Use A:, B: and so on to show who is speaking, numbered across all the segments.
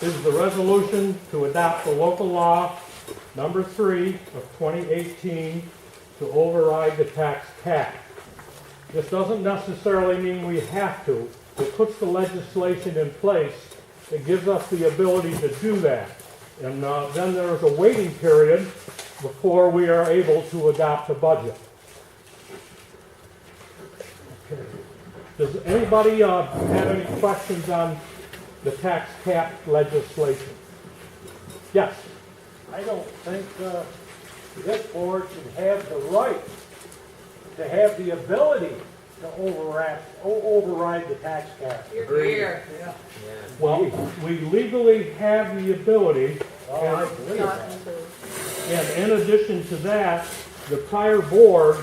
A: is the resolution to adopt the local law number 3 of 2018 to override the tax cap. This doesn't necessarily mean we have to. It puts the legislation in place. It gives us the ability to do that. And then there's a waiting period before we are able to adopt a budget. Okay. Does anybody have any questions on the tax cap legislation? Yes.
B: I don't think this board should have the right to have the ability to override the tax cap.
C: You're here.
B: Yeah.
A: Well, we legally have the ability,
B: Oh, I believe that.
A: and in addition to that, the prior board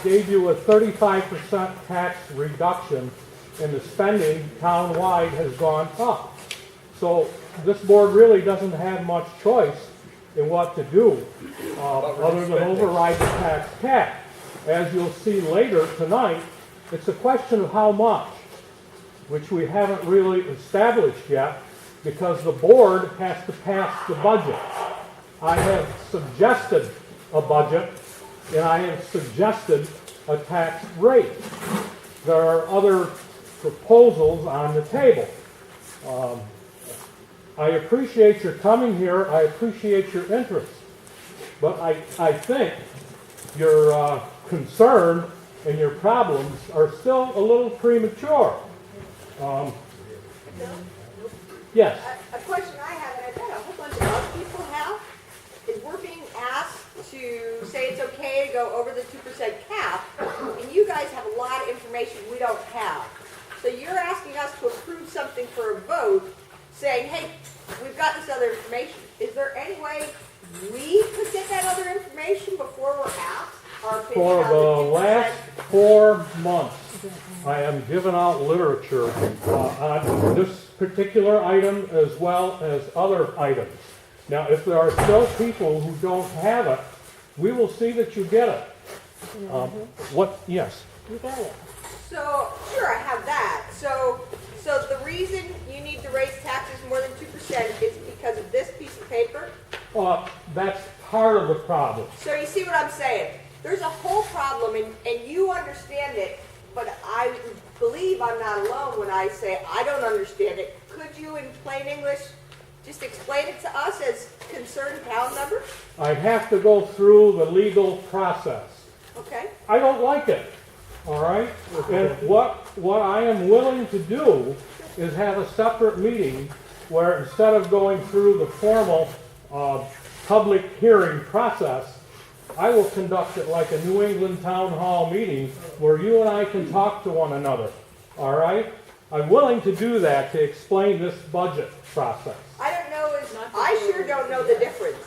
A: gave you a 35% tax reduction, and the spending town-wide has gone up. So this board really doesn't have much choice in what to do other than override the tax cap. As you'll see later tonight, it's a question of how much, which we haven't really established yet because the board has to pass the budget. I have suggested a budget and I have suggested a tax rate. There are other proposals on the table. I appreciate your coming here. I appreciate your interest. But I think your concern and your problems are still a little premature. Yes.
C: A question I have, and I bet a whole bunch of other people have, is we're being asked to say it's okay to go over the 2% cap, and you guys have a lot of information we don't have. So you're asking us to approve something for a vote, saying, hey, we've got this other information. Is there any way we could get that other information before we're asked our opinion
A: For
C: on
A: the
C: 2%?
A: last 4 months, I am giving out literature on this particular item as well as other items. Now, if there are still people who don't have it, we will see that you get it. Yes?
D: You got it.
C: So, sure, I have that. So the reason you need to raise taxes more than 2% is because of this piece of paper?
A: That's part of the problem.
C: So you see what I'm saying? There's a whole problem, and you understand it, but I believe I'm not alone when I say I don't understand it. Could you, in plain English, just explain it to us as concerned town members?
A: I have to go through the legal process.
C: Okay.
A: I don't like it, all right? And what I am willing to do is have a separate meeting where instead of going through the formal public hearing process, I will conduct it like a New England town hall meeting where you and I can talk to one another, all right? I'm willing to do that to explain this budget process.
C: I don't know, I sure don't know the difference.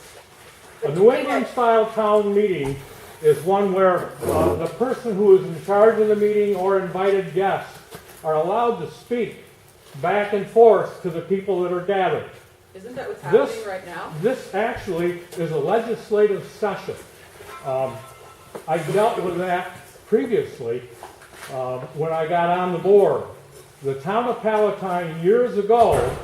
A: A New England style town meeting is one where the person who is in charge of the meeting or invited guests are allowed to speak back and forth to the people that are gathered.
E: Isn't that what's happening right now?
A: This actually is a legislative session. I dealt with that previously when I got on the board. The town of Palatine years ago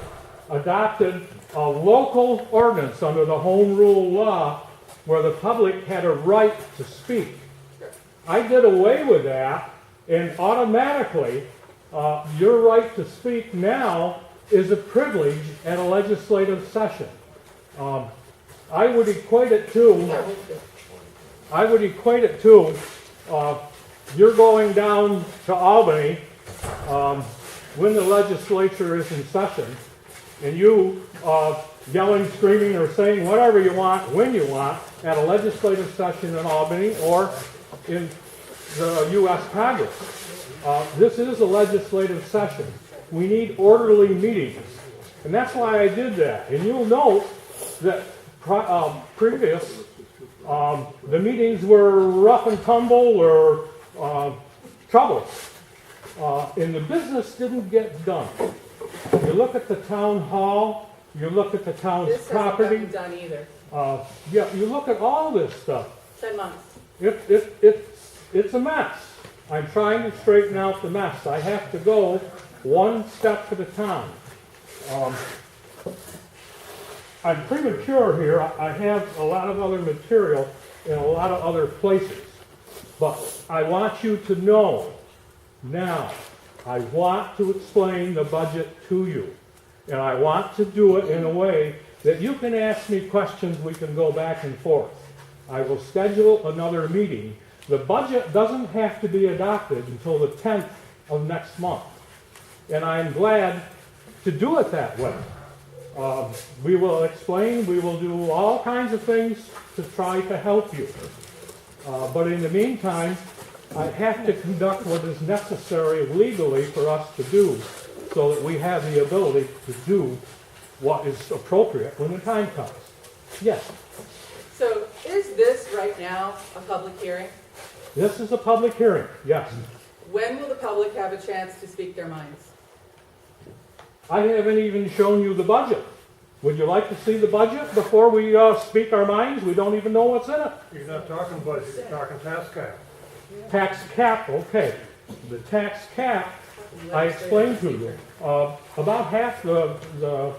A: adopted a local ordinance under the home rule law where the public had a right to speak. I did away with that, and automatically your right to speak now is a privilege at a legislative session. I would equate it to you're going down to Albany when the legislature is in session, and you yelling, screaming, or saying whatever you want, when you want, at a legislative session in Albany or in the U.S. Congress. This is a legislative session. We need orderly meetings. And that's why I did that. And you'll note that previous, the meetings were rough and tumble or trouble. And the business didn't get done. You look at the town hall, you look at the town's
E: This
A: property.
E: hasn't gotten done either.
A: Yeah, you look at all this stuff.
E: 10 months.
A: It's a mess. I'm trying to straighten out the mess. I have to go one step at a time. I'm premature here. I have a lot of other material in a lot of other places. But I want you to know now, I want to explain the budget to you. And I want to do it in a way that you can ask me questions, we can go back and forth. I will schedule another meeting. The budget doesn't have to be adopted until the 10th of next month. And I'm glad to do it that way. We will explain, we will do all kinds of things to try to help you. But in the meantime, I have to conduct what is necessary legally for us to do so that we have the ability to do what is appropriate when the time comes. Yes,
E: So is this right now a public hearing?
A: this is a public hearing, yes.
E: When will the public have a chance to speak their minds?
A: I haven't even shown you the budget. Would you like to see the budget before we speak our minds? We don't even know what's in it.
B: You're not talking budget, you're talking tax cap.
A: Tax cap, okay. The tax cap, I explained to you. About half the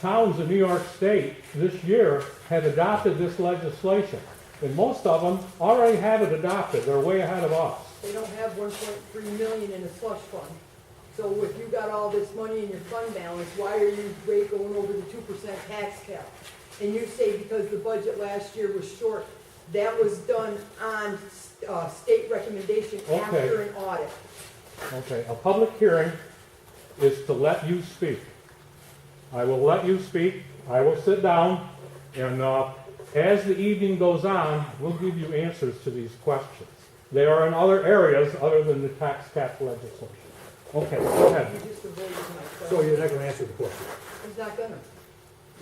A: towns in New York State this year have adopted this legislation. And most of them already have it adopted. They're way ahead of us.
D: They don't have 1.3 million in a slush fund. So if you got all this money in your fund balance, why are you going over the 2% tax cap? And you say because the budget last year was short, that was done on state recommendation
A: Okay.
D: after an audit.
A: Okay, a public hearing is to let you speak. I will let you speak. I will sit down, and as the evening goes on, we'll give you answers to these questions. They are in other areas other than the tax cap legislation. Okay, go ahead.
D: You just avoided my
F: So
D: question.
F: you're not gonna answer the question?
D: He's not gonna.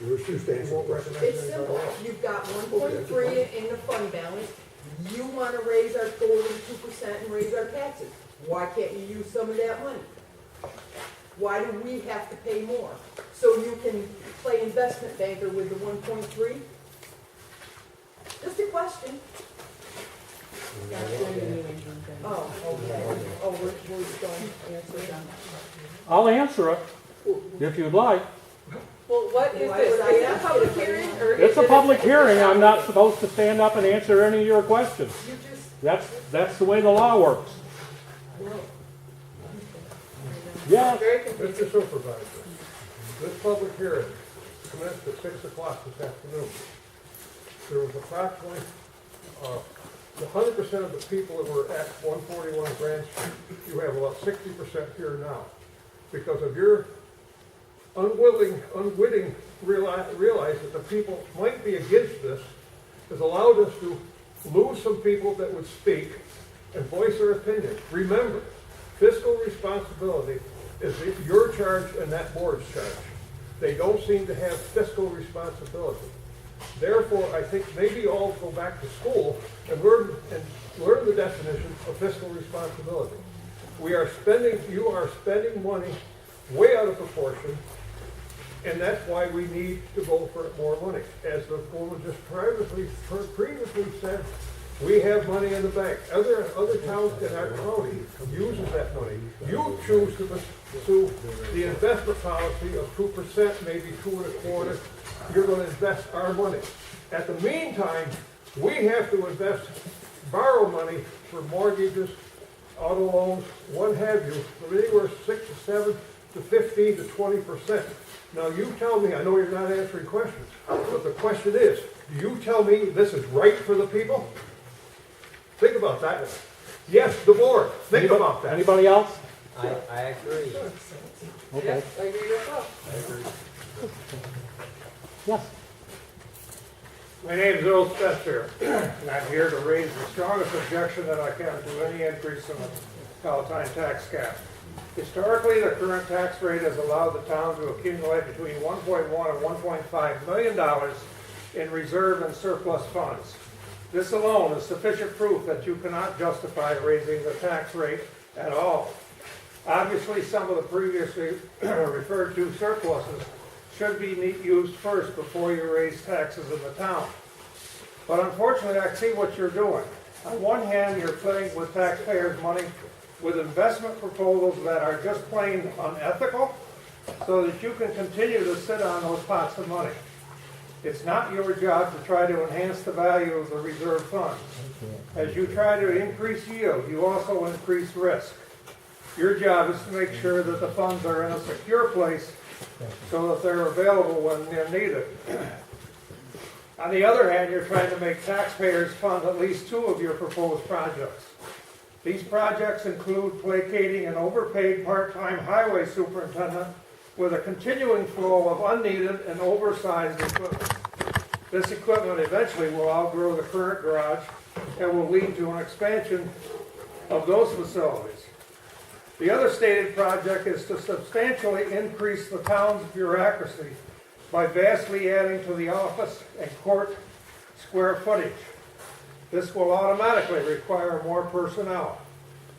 F: You refuse to answer the question?
D: It's simple. You've got 1.3 in the fund balance. You wanna raise our, go over the 2% and raise our taxes. Why can't you use some of that money? Why do we have to pay more? So you can play investment banker with the 1.3? Just a question. Oh, okay. Oh, we're going to answer them.
A: I'll answer it if you'd like.
E: Well, what is
D: Why
E: this?
D: would I
E: Is it a
D: ask
E: public
D: if I
E: hearing
D: didn't?
E: or is
A: It's a
E: it
A: public hearing. I'm not supposed to stand up and answer any of your questions.
D: You just,
A: That's the way the law works. Yeah,
E: Very confusing.
B: Mr. Supervisor, this public hearing commenced at 6 o'clock this afternoon. There was approximately 100% of the people that were at 141 Grand Street. You have about 60% here now. Because of your unwitting realize that the people might be against this, has allowed us to lose some people that would speak and voice their opinion. Remember, fiscal responsibility is your charge and that board's charge. They don't seem to have fiscal responsibility. Therefore, I think maybe all go back to school and learn the definition of fiscal responsibility. You are spending money way out of proportion, and that's why we need to go for more money. As the woman just previously said, we have money in the bank. Other towns in our county uses that money. You choose to pursue the investment policy of 2%, maybe 2.25%. You're going to invest our money. At the meantime, we have to borrow money for mortgages, auto loans, what have you, from anywhere 6 to 7 to 15 to 20%. Now you tell me, I know you're not answering questions, but the question is, do you tell me this is right for the people? Think about that. Yes, the board, think about that.
A: anybody else?
G: I agree.
A: Okay,
E: Yes, I agree as well.
A: yes.
H: My name is Earl Spencer, and I'm here to raise the strongest objection that I can to any increase in the Palatine tax cap. Historically, the current tax rate has allowed the town to accumulate between $1.1 and $1.5 million in reserve and surplus funds. This alone is sufficient proof that you cannot justify raising the tax rate at all. Obviously, some of the previously referred to surpluses should be used first before you raise taxes in the town. But unfortunately, I see what you're doing. On one hand, you're playing with taxpayers' money with investment proposals that are just plain unethical so that you can continue to sit on those pots of money. It's not your job to try to enhance the value of the reserve funds. As you try to increase yield, you also increase risk. Your job is to make sure that the funds are in a secure place so that they're available when they're needed. On the other hand, you're trying to make taxpayers fund at least two of your proposed projects. These projects include placating an overpaid part-time highway superintendent with a continuing flow of unneeded and oversized equipment. This equipment eventually will outgrow the current garage and will lead to an expansion of those facilities. The other stated project is to substantially increase the town's bureaucracy by vastly adding to the office and court square footage. This will automatically require more personnel.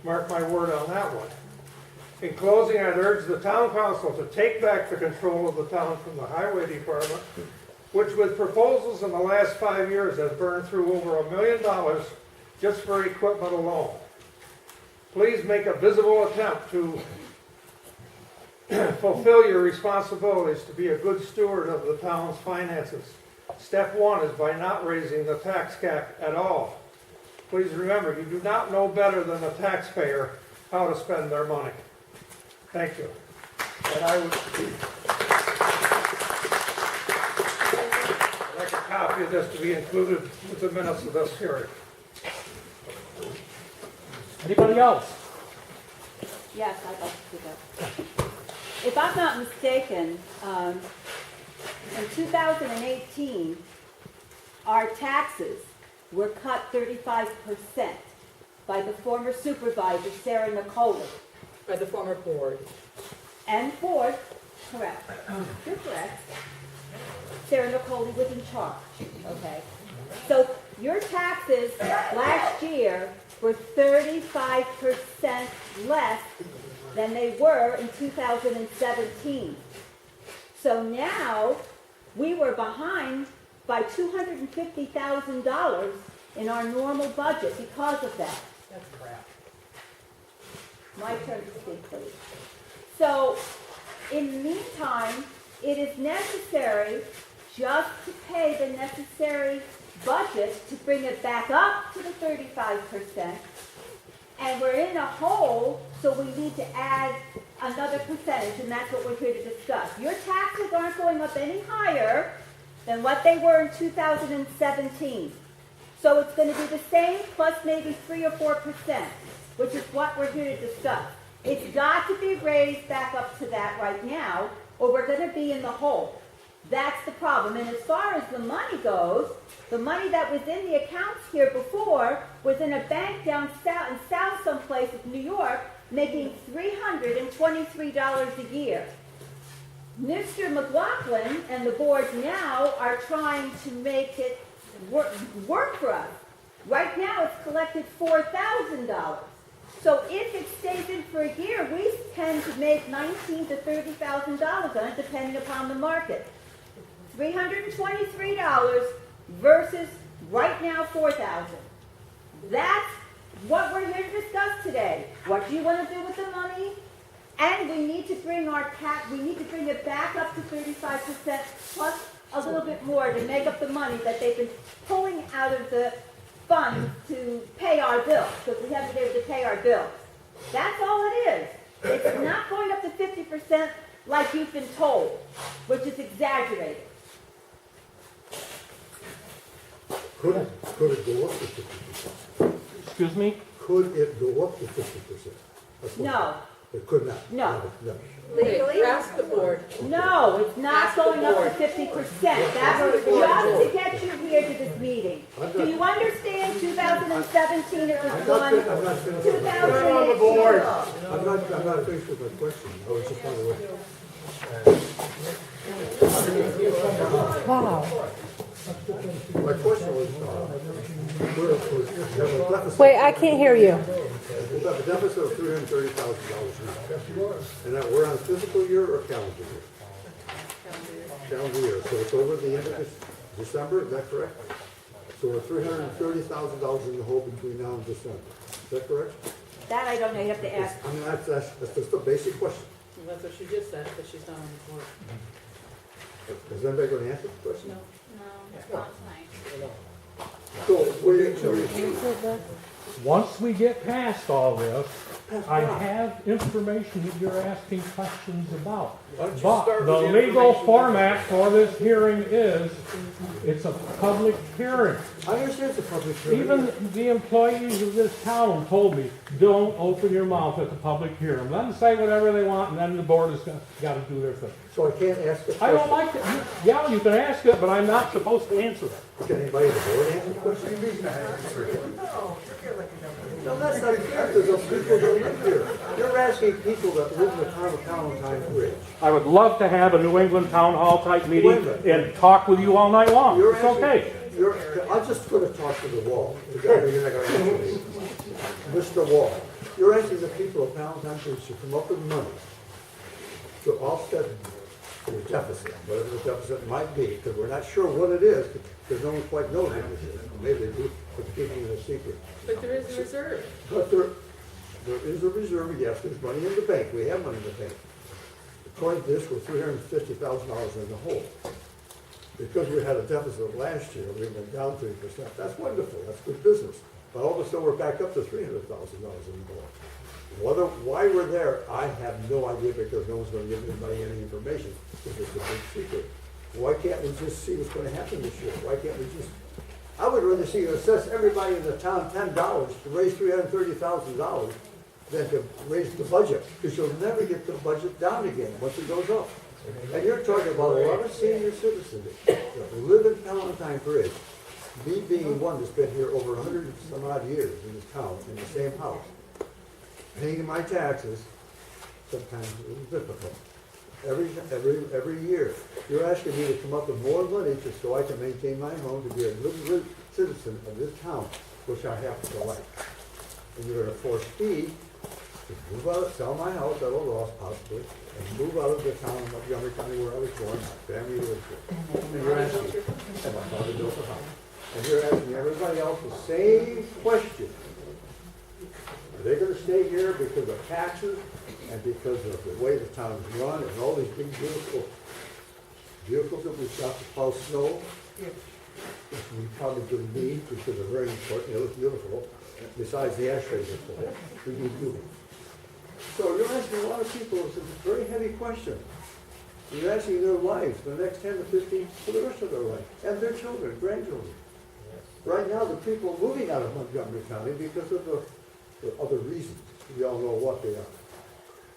H: Mark my word on that one. In closing, I'd urge the town council to take back the control of the town from the highway department, which with proposals in the last 5 years has burned through over $1 million just for equipment alone. Please make a visible attempt to fulfill your responsibilities to be a good steward of the town's finances. Step one is by not raising the tax cap at all. Please remember, you do not know better than the taxpayer how to spend their money. Thank you. And I would like a copy of this to be included with the minutes of this hearing.
A: Anybody else?
G: Yes, I'd like to do that. If I'm not mistaken, in 2018, our taxes were cut 35% by the former supervisor, Sarah Nicoli.
D: By the former board.
G: And board, correct. You're correct. Sarah Nicoli was in charge, okay? So your taxes last year were 35% less than they were in 2017. So now we were behind by $250,000 in our normal budget because of that.
D: That's crap.
G: My turn to speak, please. So, in the meantime, it is necessary just to pay the necessary budget to bring it back up to the 35%. And we're in a hole, so we need to add another percentage, and that's what we're here to discuss. Your taxes aren't going up any higher than what they were in 2017. So it's going to be the same plus maybe 3 or 4%, which is what we're here to discuss. It's got to be raised back up to that right now, or we're going to be in the hole. That's the problem. And as far as the money goes, the money that was in the accounts here before was in a bank down south, in south someplace in New York, making $323 a year. Mr. McLaughlin and the board now are trying to make it work for us. Right now it's collected $4,000. So if it stays in for a year, we tend to make $19,000 to $30,000 on it, depending upon the market. $323 versus right now $4,000. That's what we're here to discuss today. What do you want to do with the money? And we need to bring our we need to bring it back up to 35% plus a little bit more to make up the money that they've been pulling out of the fund to pay our bills, because we haven't been able to pay our bills. That's all it is. It's not going up to 50% like you've been told, which is exaggerated.
F: Could it go up to 50%?
A: Excuse me?
F: Could it go up to 50%?
G: No.
F: It could not?
G: No.
F: No.
C: Legally?
D: Ask the board.
G: No, it's not
D: Ask the
G: going up
D: board.
G: to 50%. That was just to get you here to this meeting. Do you understand 2017 it was
F: I'm
G: one,
F: not finished.
G: 2018?
F: I'm not finished with my question. I was just wondering. My question was, we have a deficit.
I: Wait, I can't hear you.
F: We have a deficit of $330,000 now. And that we're on a fiscal year or calendar year? Calendar year. So it's over the end of this December, is that correct? So we're $330,000 in the hole between now and December. Is that correct?
G: That I don't know, you have to ask.
F: I mean, that's just a basic question.
E: That's what she just said, but she's not on the board.
F: Is anybody gonna answer the question?
E: No.
G: No, not tonight.
F: So,
A: Once we get past all this, I have information that you're asking questions about.
B: Why don't you
A: But
B: start
A: the
B: with the
A: legal
B: information
A: format for this hearing is, it's a public hearing.
F: I understand it's a public hearing.
A: Even the employees of this town told me, don't open your mouth at the public hearing. Let them say whatever they want, and then the board has got to do their thing.
F: So I can't ask a question.
A: I don't like it. Yeah, you can ask it, but I'm not supposed to answer it.
F: Can anybody in the board answer the question? No, that's not fair, because those people don't live here. You're asking people that live in the town of Palatine Bridge.
A: I would love to have a New England Town Hall type meeting
F: Wait a minute.
A: and talk with you all night long.
F: You're
A: It's
F: asking-
A: okay.
F: I'm just gonna talk to the wall. You're not gonna answer me. Mr. Wall, you're asking the people of Palatine Bridge to come up with money to offset the deficit, whatever the deficit might be, because we're not sure what it is, because no one quite knows what it is. Maybe they do, but keeping it a secret.
E: But there is a reserve.
F: But there is a reserve, yes, there's money in the bank, we have money in the bank. According to this, we're $350,000 in the hole. Because we had a deficit last year, we went down 3%, that's wonderful, that's good business. But all of a sudden, we're back up to $300,000 in the hole. Why we're there, I have no idea, because no one's gonna give anybody any information, because it's a big secret. Why can't we just see what's gonna happen this year? Why can't we just, I would rather see you assess everybody in the town $10 to raise $330,000 than to raise the budget, because you'll never get the budget down again once it goes up. And you're talking about a lot of senior citizens that live in Palatine Bridge, me being one that's been here over 100 and some odd years in this town, in the same house, paying my taxes, sometimes a little difficult. Every year, you're asking me to come up with more money just so I can maintain my home, to be a good citizen of this town, which I happen to like. And you're gonna force me to move out, sell my house at a loss possibly, and move out of the town of Montgomery County where I was born, my family lives here. And you're asking, and my father built a house. And you're asking everybody else the same question. Are they gonna stay here because of taxes and because of the way the town is run and all these big vehicles that we've got to plow snow? Which we probably do need because they're very important, they look beautiful, besides the ashtrays that's full, we need fuel. So you're asking a lot of people, it's a very heavy question. You're asking their lives, the next 10 to 15, for the rest of their life, and their children, grandchildren. Right now, the people are moving out of Montgomery County because of the other reasons. We all know what they are.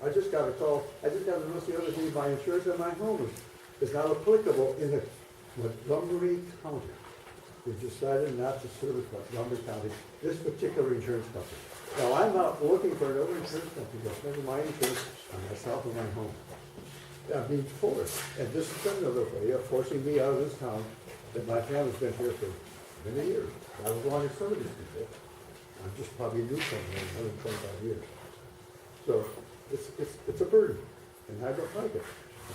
F: I just got a call, I just got a notice the other day, my insurance on my home is not applicable in the Montgomery County. We decided not to service Montgomery County, this particular insurance company. Now, I'm not looking for another insurance company that's making my insurance on myself and my home. I'm being forced, and this is another way of forcing me out of this town that my family's been here for many years. I was along with some of these people. I'm just probably new from here, 125 years. So it's a burden, and I don't like it. I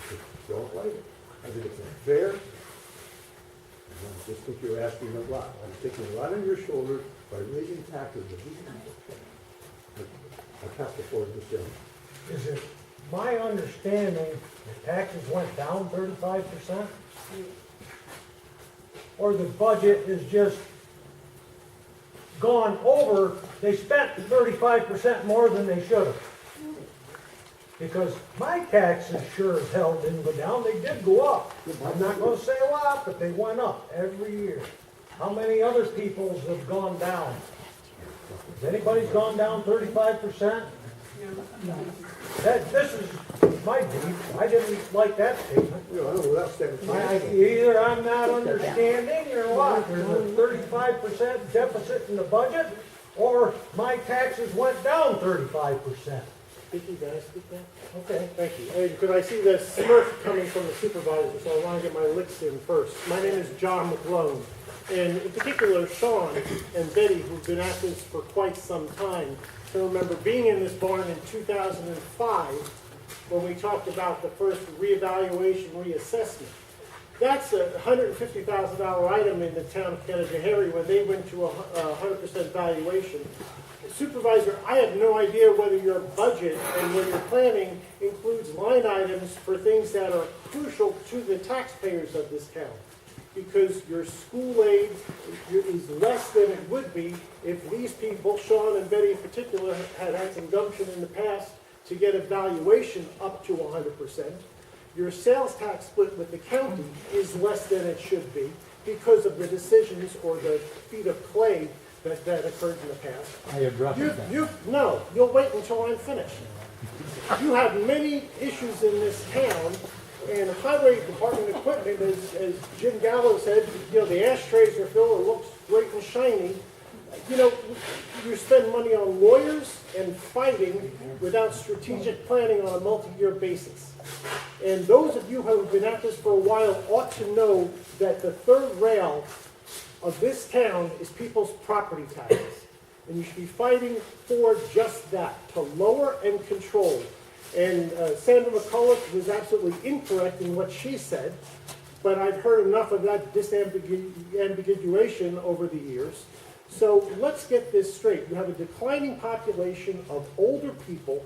F: just don't like it. I think it's unfair. And I just think you're asking a lot. I'm taking a lot on your shoulders by raising taxes of these people. I pass the floor to this gentleman.
I: Is it my understanding the taxes went down 35%? Or the budget is just gone over, they spent 35% more than they should have? Because my taxes sure as hell didn't go down, they did go up. I'm not gonna say a lot, but they went up every year. How many other people's have gone down? Has anybody's gone down 35%? This is my beef. I didn't like that statement.
F: You know, I don't know without stepping.
I: Either I'm not understanding or what. There's a 35% deficit in the budget, or my taxes went down 35%.
J: Vicky, can I speak now?
I: Okay.
J: Thank you. And because I see the smirk coming from the supervisor, so I want to get my licks in first. My name is John McClone. And in particular, Sean and Betty, who've been at this for quite some time, can remember being in this barn in 2005 when we talked about the first reevaluation, reassessment. That's a $150,000 item in the town of Canajoharie when they went to a 100% valuation. Supervisor, I have no idea whether your budget and when you're planning includes line items for things that are crucial to the taxpayers of this town. Because your school aid is less than it would be if these people, Sean and Betty in particular, had had some gumption in the past to get a valuation up to 100%. Your sales tax split with the county is less than it should be because of the decisions or the feet of clay that occurred in the past.
A: I addressed that.
J: No, you'll wait until I'm finished. You have many issues in this town, and highway department equipment, as Jim Gallo said, you know, the ashtrays are filled, it looks great and shiny. You know, you spend money on lawyers and fighting without strategic planning on a multi-year basis. And those of you who have been at this for a while ought to know that the third rail of this town is people's property taxes. And you should be fighting for just that, to lower and control. And Sandra McCullough was absolutely incorrect in what she said, but I've heard enough of that disambiguation over the years. So let's get this straight. You have a declining population of older people,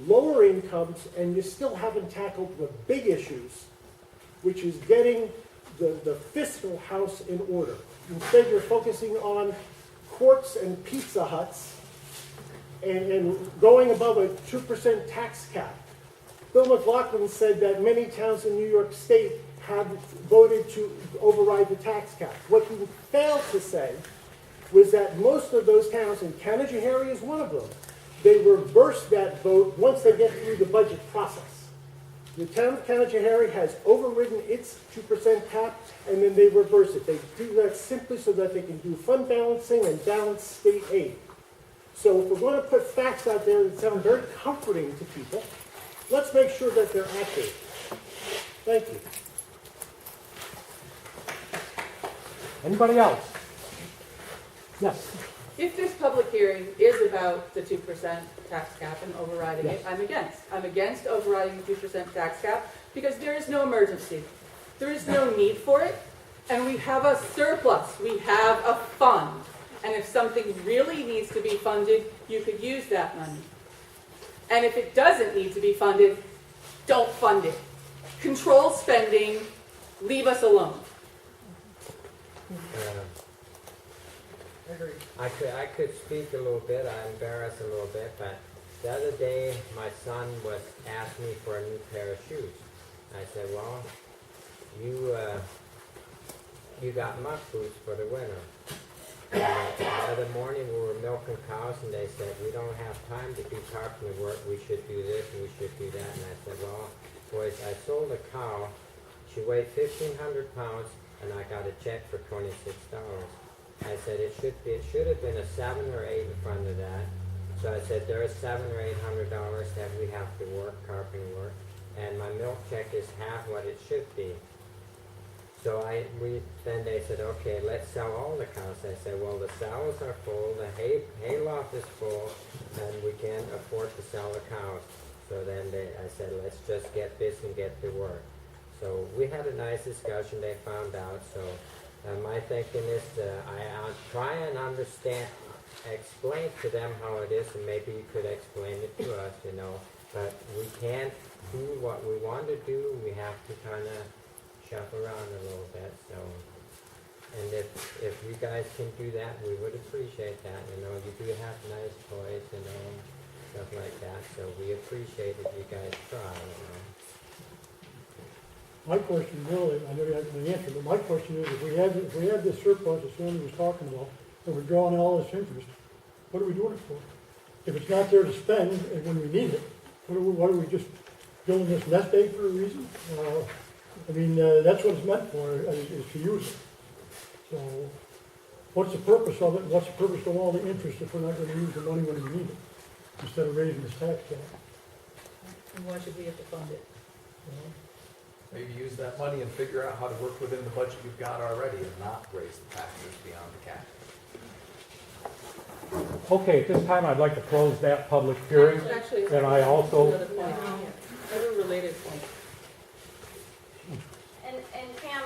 J: lower incomes, and you still haven't tackled the big issues, which is getting the fiscal house in order. Instead, you're focusing on courts and Pizza Huts and going above a 2% tax cap. Bill McLaughlin said that many towns in New York State have voted to override the tax cap. What he failed to say was that most of those towns, and Canajoharie is one of them, they reverse that vote once they get through the budget process. The town of Canajoharie has overridden its 2% cap, and then they reverse it. They do that simply so that they can do fund balancing and balance state aid. So if we're going to put facts out there that sound very comforting to people, let's make sure that they're accurate. Thank you.
A: Anybody else? Yes.
E: If this public hearing is about the 2% tax cap and overriding it, I'm against. I'm against overriding the 2% tax cap because there is no emergency. There is no need for it, and we have a surplus. We have a fund. And if something really needs to be funded, you could use that money. And if it doesn't need to be funded, don't fund it. Control spending, leave us alone.
K: I could speak a little bit. I'm embarrassed a little bit, but the other day my son was asked me for a new pair of shoes. I said, "Well, you got muck boots for the winter." And the other morning we were milking cows, and they said, "We don't have time to do carpentry work. We should do this and we should do that." And I said, "Well, boys, I sold a cow. She weighed 1,500 pounds, and I got a check for $26. I said it should have been a 7 or 8 in front of that. So I said there is $700 or $800 that we have to work, carpentry work, and my milk check is half what it should be." So then they said, "Okay, let's sell all the cows." I said, "Well, the sows are full, the hay loft is full, and we can't afford to sell the cows." So then I said, "Let's just get this and get to work." So we had a nice discussion. They found out. So my thinking is I'll try and explain to them how it is, and maybe you could explain it to us, you know. But we can't do what we want to do. We have to kind of shuffle around a little bit. So, and if you guys can do that, we would appreciate that. You know, you do have nice toys, you know, stuff like that. So we appreciate if you guys try. You know.
I: My question really, I know you have the answer, but my question is, if we have this surplus that Sandy was talking about, and we're drawing all this interest, what are we doing it for? If it's not there to spend, and when we need it, what are we just building this nest egg for a reason? That's what it's meant for, is to use it. So, what's the purpose of it, and what's the purpose of all the interest if we're not gonna use the money when we need it, instead of raising this tax cap?
E: And why should we have to fund it?
L: Maybe use that money and figure out how to work within the budget you've got already and not raise the taxes beyond the cap.
A: Okay, at this time I'd like to close that public hearing.
E: Actually,
A: And I also,
E: another point. Another related point.
C: And Pam,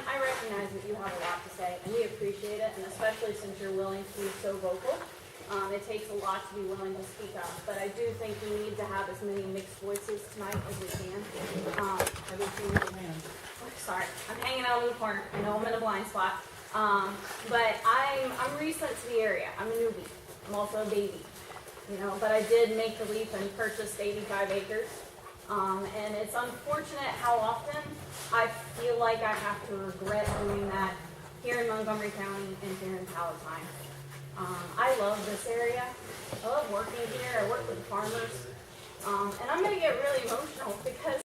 M: recognize that you have a lot to say, and we appreciate it, and especially since you're willing to be so vocal. It takes a lot to be willing to speak up, but I do think we need to have as many mixed voices tonight as we can. Sorry, I'm hanging out in the corner. I know I'm in a blind spot. But I'm recent to the area. I'm a newbie. I'm also a baby, but I did make the leap and purchased 85 acres. And it's unfortunate how often I feel like I have to regret doing that here in Montgomery County and here in Palatine. I love this area. I love working here. I work with farmers. And I'm going to get really emotional because